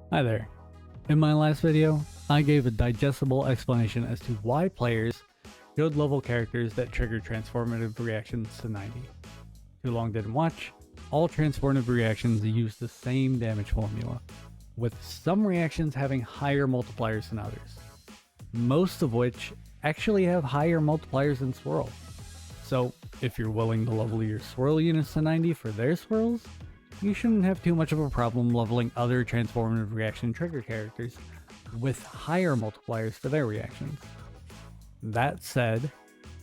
Hi there. In my last video, I gave a digestible explanation as to why players should level characters that trigger transformative reactions to 90. Too long didn't watch. All transformative reactions use the same damage formula, with some reactions having higher multipliers than others, most of which actually have higher multipliers than Swirl. So if you're willing to level your Swirl units to 90 for their Swirls, you shouldn't have too much of a problem leveling other transformative reaction trigger characters with higher multipliers for their reactions. That said,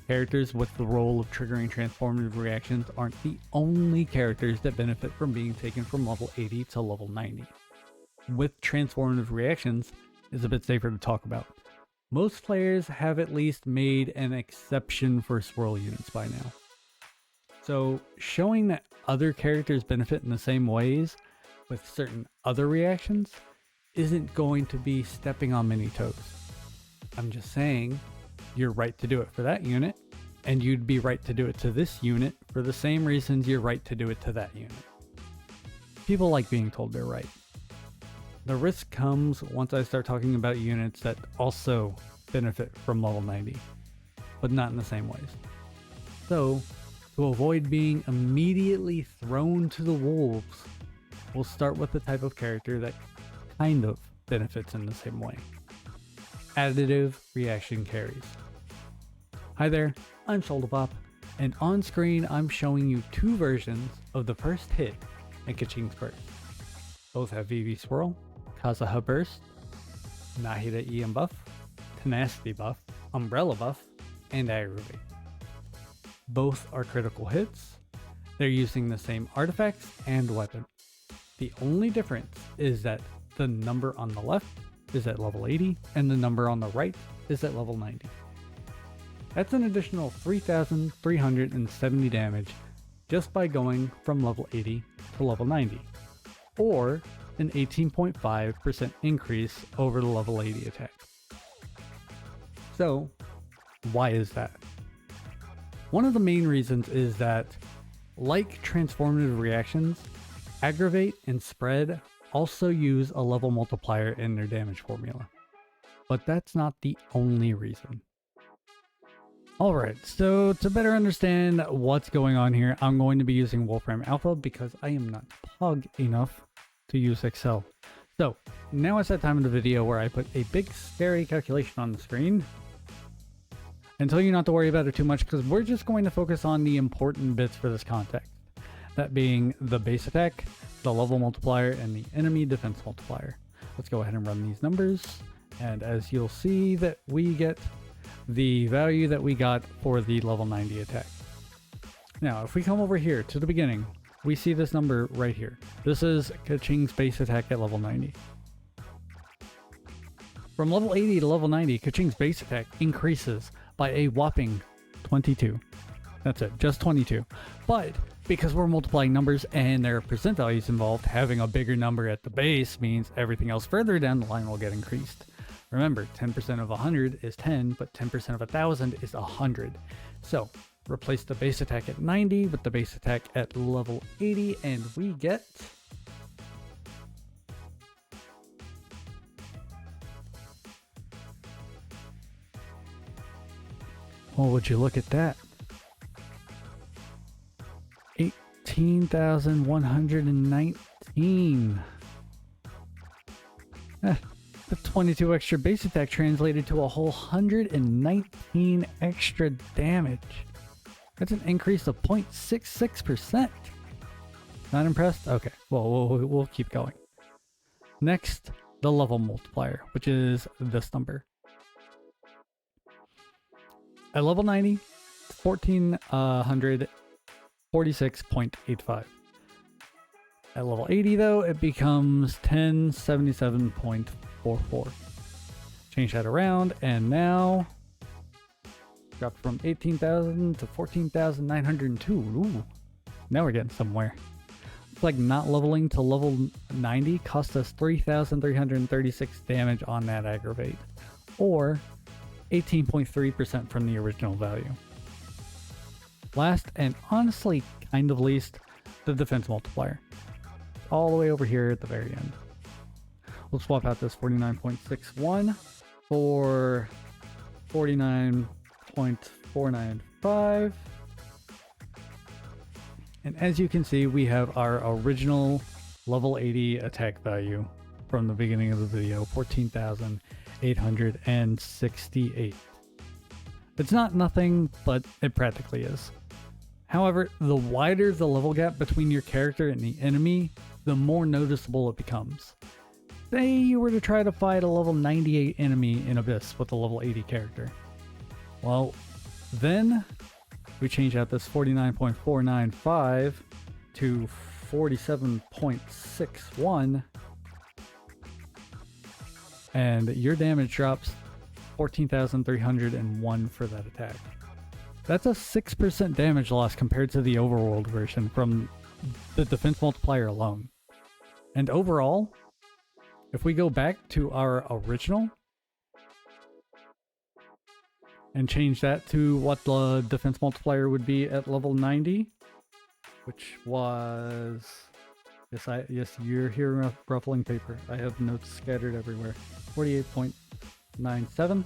characters with the role of triggering transformative reactions aren't the only characters that benefit from being taken from level 80 to level 90. With transformative reactions, it's a bit safer to talk about. Most players have at least made an exception for Swirl units by now. So showing that other characters benefit in the same ways with certain other reactions isn't going to be stepping on many toes. I'm just saying you're right to do it for that unit, and you'd be right to do it to this unit for the same reasons you're right to do it to that unit. People like being told they're right. The risk comes once I start talking about units that also benefit from level 90, but not in the same ways. So, to avoid being immediately thrown to the wolves, we'll start with the type of character that kind of benefits in the same way. Additive reaction carries. Hi there, I'm Souldapop, and on screen I'm showing you two versions of the first hit and Kaching's Burst. Both have VV Swirl, Kazuha Burst, Nahida EM buff, Tenacity buff, Umbrella buff, and Aggravate. Both are critical hits. They're using the same artifacts and weapon. The only difference is that the number on the left is at level 80 and the number on the right is at level 90. That's an additional 3,370 damage just by going from level 80 to level 90, or an 18.5% increase over the level 80 attack. So, why is that? One of the main reasons is that, like transformative reactions, Aggravate and Spread also use a level multiplier in their damage formula. But that's not the only reason. Alright, so to better understand what's going on here, I'm going to be using Wolfram Alpha because I am not pug enough to use Excel. So, now it's that time of the video where I put a big scary calculation on the screen and tell you not to worry about it too much because we're just going to focus on the important bits for this context. That being the base attack, the level multiplier, and the enemy defense multiplier. Let's go ahead and run these numbers, and as you'll see that we get the value that we got for the level 90 attack. Now, if we come over here to the beginning, we see this number right here. This is Kaching's base attack at level 90. From level 80 to level 90, Kaching's base attack increases by a whopping 22. That's it, just 22. But because we're multiplying numbers and there are percent values involved, having a bigger number at the base means everything else further down the line will get increased. Remember, 10% of 100 is 10, but 10% of 1,000 is 100. So, replace the base attack at 90 with the base attack at level 80, and we get... Well, would you look at that? 18,119. The 22 extra base attack translated to a whole 119 extra damage. That's an increase of 0.66%. Not impressed? Okay, well, we'll keep going. Next, the level multiplier, which is this number. At level 90, 1,446.85. At level 80 though, it becomes 1077.44. Change that around, and now dropped from 18,000 to 14,902. Ooh, now we're getting somewhere. It's like not leveling to level 90 cost us 3,336 damage on that Aggravate, or 18.3% from the original value. Last, and honestly kind of least, the defense multiplier. All the way over here at the very end. we'll swap out this 49.61 for 49.495. And as you can see, we have our original level 80 attack value from the beginning of the video, 14,868. It's not nothing, but it practically is. However, the wider the level gap between your character and the enemy, the more noticeable it becomes. Say you were to try to fight a level 98 enemy in Abyss with a level 80 character. Well, then we change out this 49.495 to 47.61, and your damage drops 14,301 for that attack. That's a 6% damage loss compared to the overworld version from the defense multiplier alone. And overall, if we go back to our original and change that to what the defense multiplier would be at level 90, which was, yes, you're hearing ruffling paper. I have notes scattered everywhere. 48.97.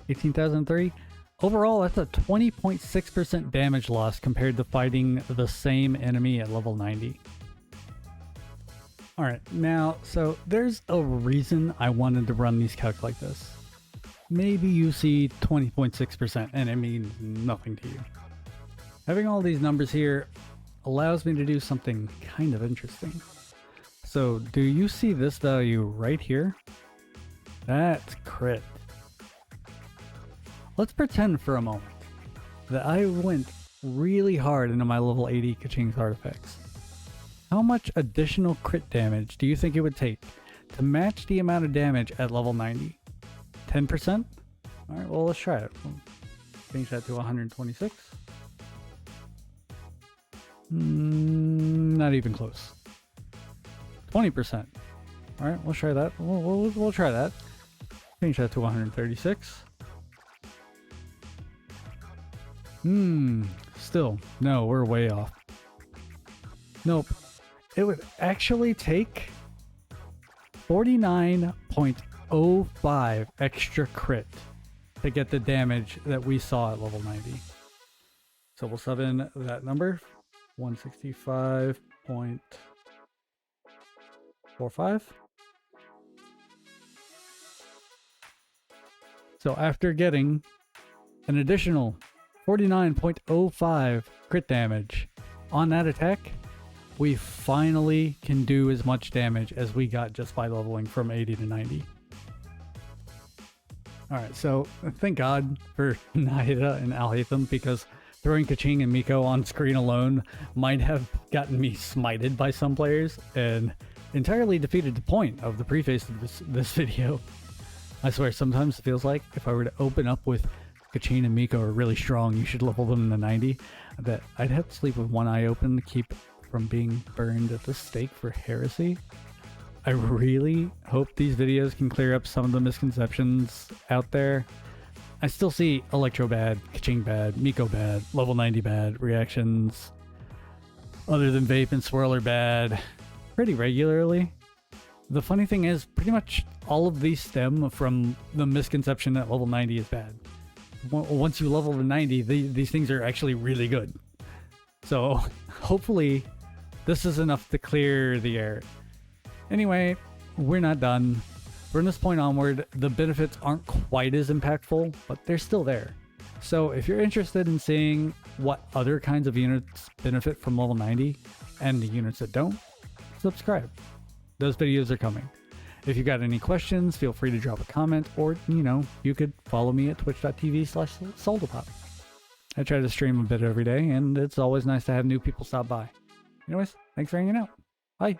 18,003. Overall, that's a 20.6% damage loss compared to fighting the same enemy at level 90. Alright, now, so there's a reason I wanted to run these calcs like this. Maybe you see 20.6% and it means nothing to you. Having all these numbers here allows me to do something kind of interesting. So, do you see this value right here? That's crit. Let's pretend for a moment that I went really hard into my level 80 Kaching's artifacts. How much additional crit damage do you think it would take to match the amount of damage at level 90? 10%? Alright, well, let's try it. We'll change that to 126. Not even close. 20%. Alright, we'll try that. We'll try that. Change that to 136. Still, no, we're way off. Nope. It would actually take 49.05 extra crit to get the damage that we saw at level 90. So we'll sub in that number, 165.45. So after getting an additional 49.05 crit damage on that attack, we finally can do as much damage as we got just by leveling from 80 to 90. Alright, so thank God for Nahida and Alhaitham, because throwing Kaching and Miko on screen alone might have gotten me smited by some players and entirely defeated the point of the preface of this video. I swear, sometimes it feels like if I were to open up with Kaching and Miko are really strong, you should level them to 90, that I'd have to sleep with one eye open to keep from being burned at the stake for heresy. I really hope these videos can clear up some of the misconceptions out there. I still see Electro bad, Kaching bad, Miko bad, level 90 bad, reactions other than Vape and Swirler bad pretty regularly. The funny thing is, pretty much all of these stem from the misconception that level 90 is bad. Once you level to 90, these things are actually really good. So hopefully this is enough to clear the air. Anyway, we're not done. From this point onward, the benefits aren't quite as impactful, but they're still there. So if you're interested in seeing what other kinds of units benefit from level 90 and the units that don't, subscribe. Those videos are coming. If you got any questions, feel free to drop a comment, or, you could follow me at twitch.tv/Souldapop. I try to stream a bit every day, and it's always nice to have new people stop by. Anyways, thanks for hanging out. Bye.